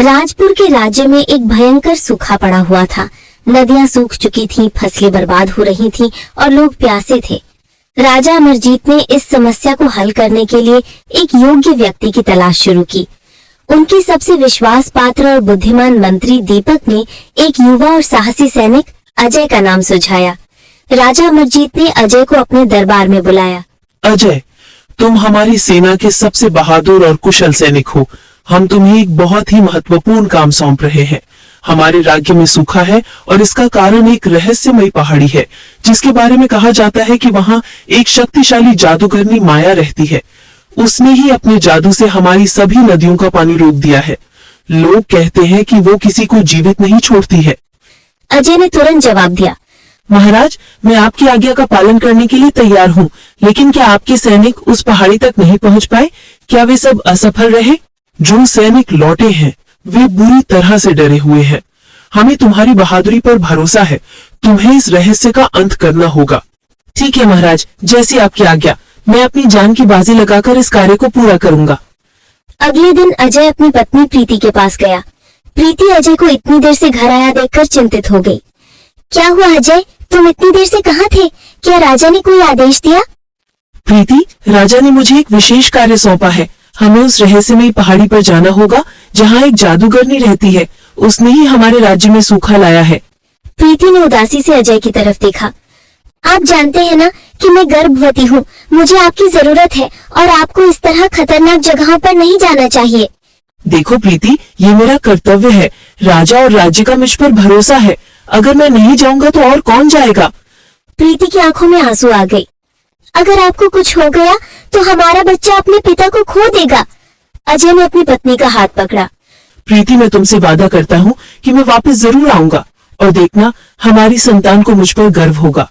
राजपुर के राज्य में एक भयंकर सूखा पड़ा हुआ था। नदियां सूख चुकी थीं, फसलें बर्बाद हो रही थीं और लोग प्यासे थे। राजा अमरजीत ने इस समस्या को हल करने के लिए एक योग्य व्यक्ति की तलाश शुरू की। उनके सबसे विश्वास पात्र और बुद्धिमान मंत्री दीपक ने एक युवा और साहसी सैनिक अजय का नाम सुझाया। राजा अमरजीत ने अजय को अपने दरबार में बुलाया। अजय, तुम हमारी सेना के सबसे बहादुर और कुशल सैनिक हो। हम तुम्हें एक बहुत ही महत्वपूर्ण काम सौंप रहे हैं। हमारे राज्य में सूखा है और इसका कारण एक रहस्यमयी पहाड़ी है, जिसके बारे में कहा जाता है कि वहाँ एक शक्तिशाली जादूगरनी माया रहती है। उसने ही अपने जादू से हमारी सभी नदियों का पानी रोक दिया है। लोग कहते हैं कि वो किसी को जीवित नहीं छोड़ती है। अजय ने तुरंत जवाब दिया, महाराज, मैं आपकी आज्ञा का पालन करने के लिए तैयार हूँ, लेकिन क्या आपके सैनिक उस पहाड़ी तक नहीं पहुँच पाए? क्या वे सब असफल रहे? जो सैनिक लौटे हैं वे बुरी तरह से डरे हुए हैं। हमें तुम्हारी बहादुरी पर भरोसा है। तुम्हें इस रहस्य का अंत करना होगा। ठीक है महाराज, जैसी आपकी आज्ञा। मैं अपनी जान की बाजी लगाकर इस कार्य को पूरा करूंगा। अगले दिन अजय अपनी पत्नी प्रीति के पास गया। प्रीति अजय को इतनी देर से घर आया देखकर चिंतित हो गई। क्या हुआ अजय, तुम इतनी देर से कहाँ थे? क्या राजा ने कोई आदेश दिया? प्रीति, राजा ने मुझे एक विशेष कार्य सौंपा है। हमें उस रहस्यमयी पहाड़ी पर जाना होगा जहाँ एक जादूगरनी रहती है। उसने ही हमारे राज्य में सूखा लाया है। प्रीति ने उदासी से अजय की तरफ देखा। आप जानते हैं ना कि मैं गर्भवती हूँ। मुझे आपकी जरूरत है और आपको इस तरह खतरनाक जगहों पर नहीं जाना चाहिए। देखो प्रीति, ये मेरा कर्तव्य है। राजा और राज्य का मुझ पर भरोसा है। अगर मैं नहीं जाऊंगा तो और कौन जाएगा? प्रीति की आंखों में आंसू आ गए। अगर आपको कुछ हो गया तो हमारा बच्चा अपने पिता को खो देगा। अजय ने अपनी पत्नी का हाथ पकड़ा। प्रीति, मैं तुमसे वादा करता हूँ कि मैं वापस जरूर आऊंगा और देखना, हमारी संतान को मुझ पर गर्व होगा।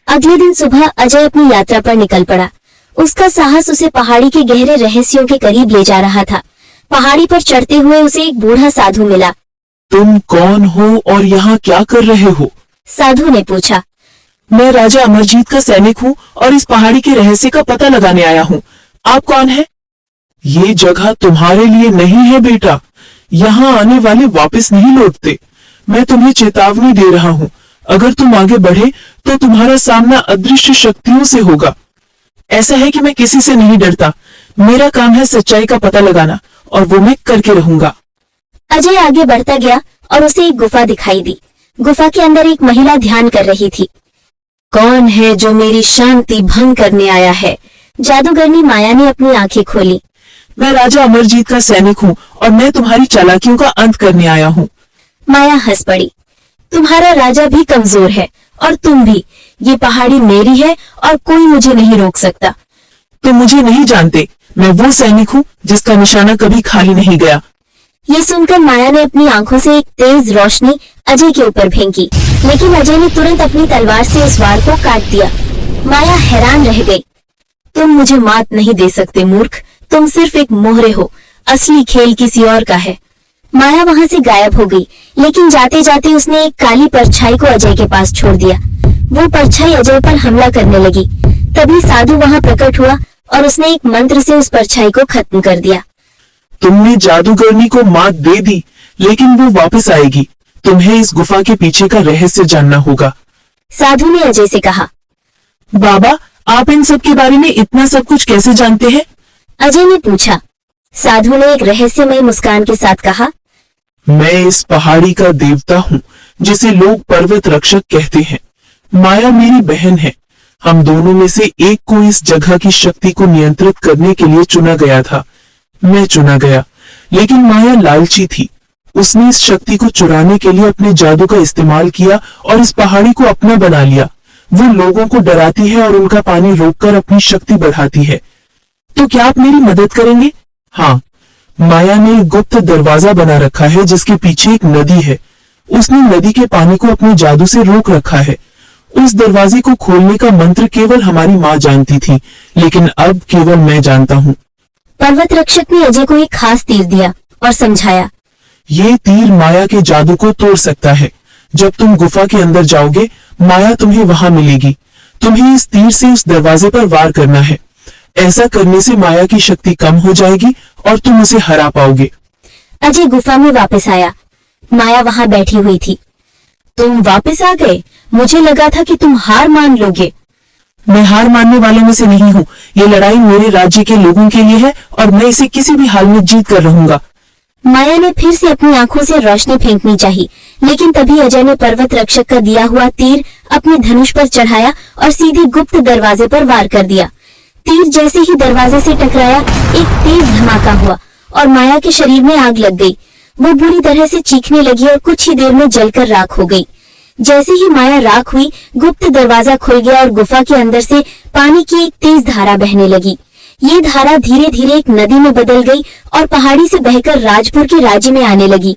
अगले दिन सुबह अजय अपनी यात्रा पर निकल पड़ा। उसका साहस उसे पहाड़ी के गहरे रहस्यों के करीब ले जा रहा था। पहाड़ी पर चढ़ते हुए उसे एक बूढ़ा साधु मिला। तुम कौन हो और यहाँ क्या कर रहे हो? साधु ने पूछा। मैं राजा अमरजीत का सैनिक हूँ और इस पहाड़ी के रहस्य का पता लगाने आया हूँ। आप कौन है? ये जगह तुम्हारे लिए नहीं है बेटा। यहाँ आने वाले वापस नहीं लौटते। मैं तुम्हें चेतावनी दे रहा हूँ। अगर तुम आगे बढ़े तो तुम्हारा सामना अदृश्य शक्तियों से होगा। ऐसा है कि मैं किसी से नहीं डरता। मेरा काम है सच्चाई का पता लगाना और वो मैं करके रहूंगा। अजय आगे बढ़ता गया और उसे एक गुफा दिखाई दी। गुफा के अंदर एक महिला ध्यान कर रही थी। कौन है जो मेरी शांति भंग करने आया है? जादूगरनी माया ने अपनी आंखें खोली। मैं राजा अमरजीत का सैनिक हूँ और मैं तुम्हारी चालाकियों का अंत करने आया हूँ। माया हंस पड़ी। तुम्हारा राजा भी कमजोर है और तुम भी। ये पहाड़ी मेरी है और कोई मुझे नहीं रोक सकता। तुम मुझे नहीं जानते। मैं वो सैनिक हूँ जिसका निशाना कभी खाली नहीं गया। ये सुनकर माया ने अपनी आंखों से एक तेज रोशनी अजय के ऊपर फेंकी, लेकिन अजय ने तुरंत अपनी तलवार से उस वार को काट दिया। माया हैरान रह गई। तुम मुझे मात नहीं दे सकते मूर्ख। तुम सिर्फ एक मोहरे हो। असली खेल किसी और का है। माया वहाँ से गायब हो गई, लेकिन जाते जाते उसने एक काली परछाई को अजय के पास छोड़ दिया। वो परछाई अजय पर हमला करने लगी। तभी साधु वहाँ प्रकट हुआ और उसने एक मंत्र से उस परछाई को खत्म कर दिया। तुमने जादूगरनी को मात दे दी, लेकिन वो वापस आएगी। तुम्हें इस गुफा के पीछे का रहस्य जानना होगा। साधु ने अजय से कहा। बाबा, आप इन सब के बारे में इतना सब कुछ कैसे जानते हैं? अजय ने पूछा। साधु ने एक रहस्यमय मुस्कान के साथ कहा, मैं इस पहाड़ी का देवता हूँ, जिसे लोग पर्वत रक्षक कहते हैं। माया मेरी बहन है। हम दोनों में से एक को इस जगह की शक्ति को नियंत्रित करने के लिए चुना गया था। मैं चुना गया, लेकिन माया लालची थी। उसने इस शक्ति को चुराने के लिए अपने जादू का इस्तेमाल किया और इस पहाड़ी को अपना बना लिया। वो लोगों को डराती है और उनका पानी रोककर अपनी शक्ति बढ़ाती है। तो क्या आप मेरी मदद करेंगे? हाँ, माया ने एक गुप्त दरवाजा बना रखा है जिसके पीछे एक नदी है। उसने नदी के पानी को अपने जादू से रोक रखा है। उस दरवाजे को खोलने का मंत्र केवल हमारी माँ जानती थी, लेकिन अब केवल मैं जानता हूँ। पर्वत रक्षक ने अजय को एक खास तीर दिया और समझाया, ये तीर माया के जादू को तोड़ सकता है। जब तुम गुफा के अंदर जाओगे, माया तुम्हें वहां मिलेगी। तुम्हें इस तीर से उस दरवाजे पर वार करना है। ऐसा करने से माया की शक्ति कम हो जाएगी और तुम उसे हरा पाओगे। अजय गुफा में वापस आया। माया वहां बैठी हुई थी। तुम वापस आ गए? मुझे लगा था कि तुम हार मान लोगे। मैं हार मानने वालों में से नहीं हूँ। ये लड़ाई मेरे राज्य के लोगों के लिए है और मैं इसे किसी भी हाल में जीत कर रहूंगा। माया ने फिर से अपनी आंखों से रोशनी फेंकनी चाहिए, लेकिन तभी अजय ने पर्वत रक्षक का दिया हुआ तीर अपने धनुष पर चढ़ाया और सीधे गुप्त दरवाजे पर वार कर दिया। तीर जैसे ही दरवाजे से टकराया, एक तेज धमाका हुआ और माया के शरीर में आग लग गई। वो बुरी तरह से चीखने लगी और कुछ ही देर में जलकर राख हो गई। जैसे ही माया राख हुई, गुप्त दरवाजा खुल गया और गुफा के अंदर से पानी की एक तेज धारा बहने लगी। ये धारा धीरे धीरे एक नदी में बदल गई और पहाड़ी से बहकर राजपुर के राज्य में आने लगी।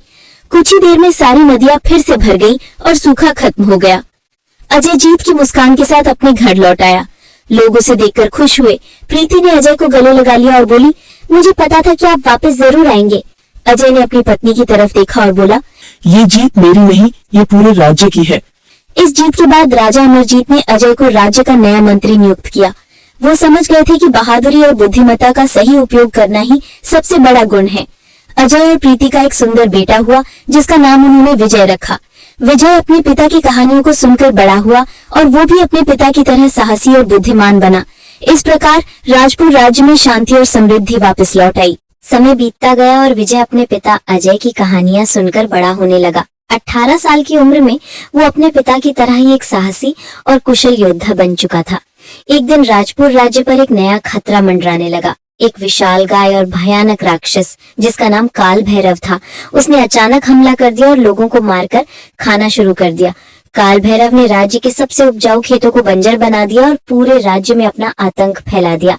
कुछ ही देर में सारी नदियां फिर से भर गई और सूखा खत्म हो गया। अजय जीत की मुस्कान के साथ अपने घर लौट आया। लोग उसे देखकर खुश हुए। प्रीति ने अजय को गले लगा लिया और बोली, मुझे पता था कि आप वापस जरूर आएंगे। अजय ने अपनी पत्नी की तरफ देखा और बोला, ये जीत मेरी नहीं, ये पूरे राज्य की है। इस जीत के बाद राजा अमरजीत ने अजय को राज्य का नया मंत्री नियुक्त किया। वो समझ गए थे कि बहादुरी और बुद्धिमत्ता का सही उपयोग करना ही सबसे बड़ा गुण है। अजय और प्रीति का एक सुंदर बेटा हुआ, जिसका नाम उन्होंने विजय रखा। विजय अपने पिता की कहानियों को सुनकर बड़ा हुआ और वो भी अपने पिता की तरह साहसी और बुद्धिमान बना। इस प्रकार राजपुर राज्य में शांति और समृद्धि वापस लौट आई। समय बीतता गया और विजय अपने पिता अजय की कहानियां सुनकर बड़ा होने लगा। 18 साल की उम्र में वो अपने पिता की तरह ही एक साहसी और कुशल योद्धा बन चुका था। एक दिन राजपुर राज्य पर एक नया खतरा मंडराने लगा। एक विशाल गाय और भयानक राक्षस जिसका नाम काल भैरव था, उसने अचानक हमला कर दिया और लोगों को मारकर खाना शुरू कर दिया। काल भैरव ने राज्य के सबसे उपजाऊ खेतों को बंजर बना दिया और पूरे राज्य में अपना आतंक फैला दिया।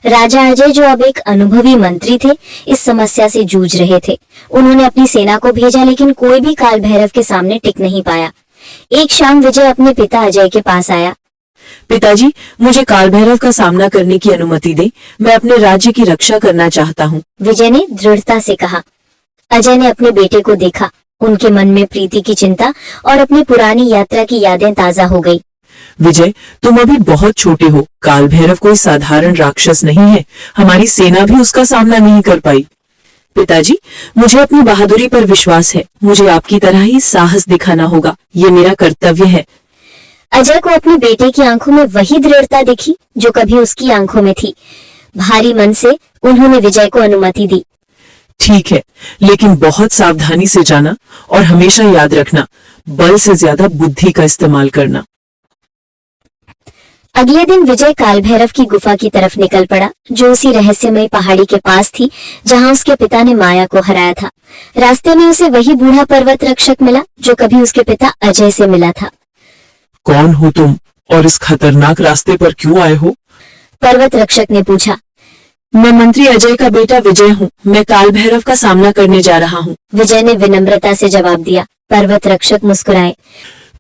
राजा अजय, जो अब एक अनुभवी मंत्री थे, इस समस्या से जूझ रहे थे। उन्होंने अपनी सेना को भेजा, लेकिन कोई भी काल भैरव के सामने टिक नहीं पाया। एक शाम विजय अपने पिता अजय के पास आया। पिताजी, मुझे काल भैरव का सामना करने की अनुमति दे। मैं अपने राज्य की रक्षा करना चाहता हूँ। विजय ने दृढ़ता से कहा। अजय ने अपने बेटे को देखा। उनके मन में प्रीति की चिंता और अपनी पुरानी यात्रा की यादें ताजा हो गई। विजय, तुम अभी बहुत छोटे हो। काल भैरव कोई साधारण राक्षस नहीं है। हमारी सेना भी उसका सामना नहीं कर पाई। पिताजी, मुझे अपनी बहादुरी पर विश्वास है। मुझे आपकी तरह ही साहस दिखाना होगा। ये मेरा कर्तव्य है। अजय को अपने बेटे की आंखों में वही दृढ़ता दिखी जो कभी उसकी आंखों में थी। भारी मन से उन्होंने विजय को अनुमति दी। ठीक है, लेकिन बहुत सावधानी से जाना और हमेशा याद रखना, बल से ज्यादा बुद्धि का इस्तेमाल करना। अगले दिन विजय काल भैरव की गुफा की तरफ निकल पड़ा, जो उसी रहस्यमय पहाड़ी के पास थी जहां उसके पिता ने माया को हराया था। रास्ते में उसे वही बूढ़ा पर्वत रक्षक मिला जो कभी उसके पिता अजय से मिला था। कौन हो तुम और इस खतरनाक रास्ते पर क्यों आए हो? पर्वत रक्षक ने पूछा। मैं मंत्री अजय का बेटा विजय हूँ। मैं काल भैरव का सामना करने जा रहा हूँ। विजय ने विनम्रता से जवाब दिया। पर्वत रक्षक मुस्कुराए।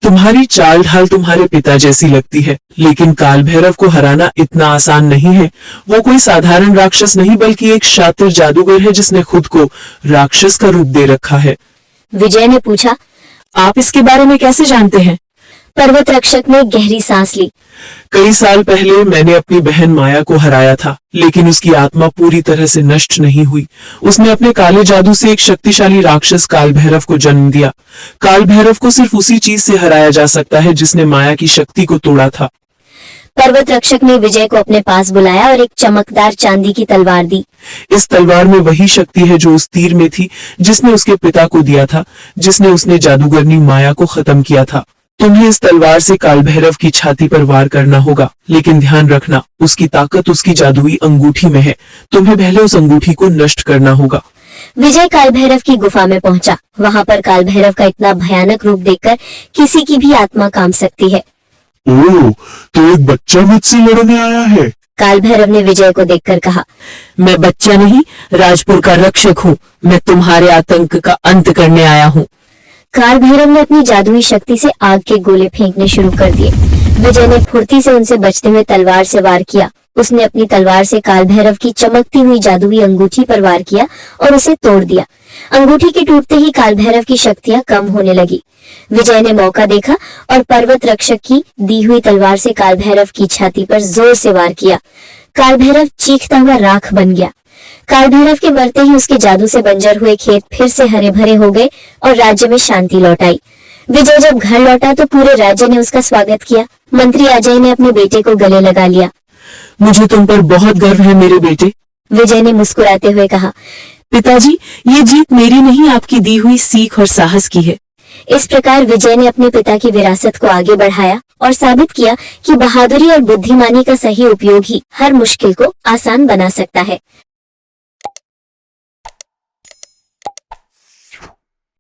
तुम्हारी चाल ढाल तुम्हारे पिता जैसी लगती है, लेकिन काल भैरव को हराना इतना आसान नहीं है। वो कोई साधारण राक्षस नहीं, बल्कि एक शातिर जादूगर है जिसने खुद को राक्षस का रूप दे रखा है। विजय ने पूछा। आप इसके बारे में कैसे जानते हैं? पर्वत रक्षक ने गहरी सांस ली। कई साल पहले मैंने अपनी बहन माया को हराया था, लेकिन उसकी आत्मा पूरी तरह से नष्ट नहीं हुई। उसने अपने काले जादू से एक शक्तिशाली राक्षस काल भैरव को जन्म दिया। काल भैरव को सिर्फ उसी चीज से हराया जा सकता है जिसने माया की शक्ति को तोड़ा था। पर्वत रक्षक ने विजय को अपने पास बुलाया और एक चमकदार चांदी की तलवार दी। इस तलवार में वही शक्ति है जो उस तीर में थी जिसने उसके पिता को दिया था, जिसने उसने जादूगरनी माया को खत्म किया था। तुम्हें इस तलवार से काल भैरव की छाती पर वार करना होगा, लेकिन ध्यान रखना, उसकी ताकत उसकी जादुई अंगूठी में है। तुम्हें पहले उस अंगूठी को नष्ट करना होगा। विजय काल भैरव की गुफा में पहुंचा। वहां पर काल भैरव का इतना भयानक रूप देखकर किसी की भी आत्मा कांप सकती है। ओह, तो एक बच्चा मुझसे लड़ने आया है। काल भैरव ने विजय को देखकर कहा। मैं बच्चा नहीं, राजपुर का रक्षक हूँ। मैं तुम्हारे आतंक का अंत करने आया हूँ। काल भैरव ने अपनी जादुई शक्ति से आग के गोले फेंकने शुरू कर दिए। विजय ने फुर्ती से उनसे बचते हुए तलवार से वार किया। उसने अपनी तलवार से काल भैरव की चमकती हुई जादुई अंगूठी पर वार किया और उसे तोड़ दिया। अंगूठी के टूटते ही काल भैरव की शक्तियां कम होने लगी। विजय ने मौका देखा और पर्वत रक्षक की दी हुई तलवार से काल भैरव की छाती पर जोर से वार किया। काल भैरव चीखता हुआ राख बन गया। काल भैरव के मरते ही उसके जादू से बंजर हुए खेत फिर से हरे भरे हो गए और राज्य में शांति लौट आई। विजय जब घर लौटा तो पूरे राज्य ने उसका स्वागत किया। मंत्री अजय ने अपने बेटे को गले लगा लिया। मुझे तुम पर बहुत गर्व है मेरे बेटे। विजय ने मुस्कुराते हुए कहा। पिताजी, ये जीत मेरी नहीं, आपकी दी हुई सीख और साहस की है। इस प्रकार विजय ने अपने पिता की विरासत को आगे बढ़ाया और साबित किया कि बहादुरी और बुद्धिमानी का सही उपयोग ही हर मुश्किल को आसान बना सकता है।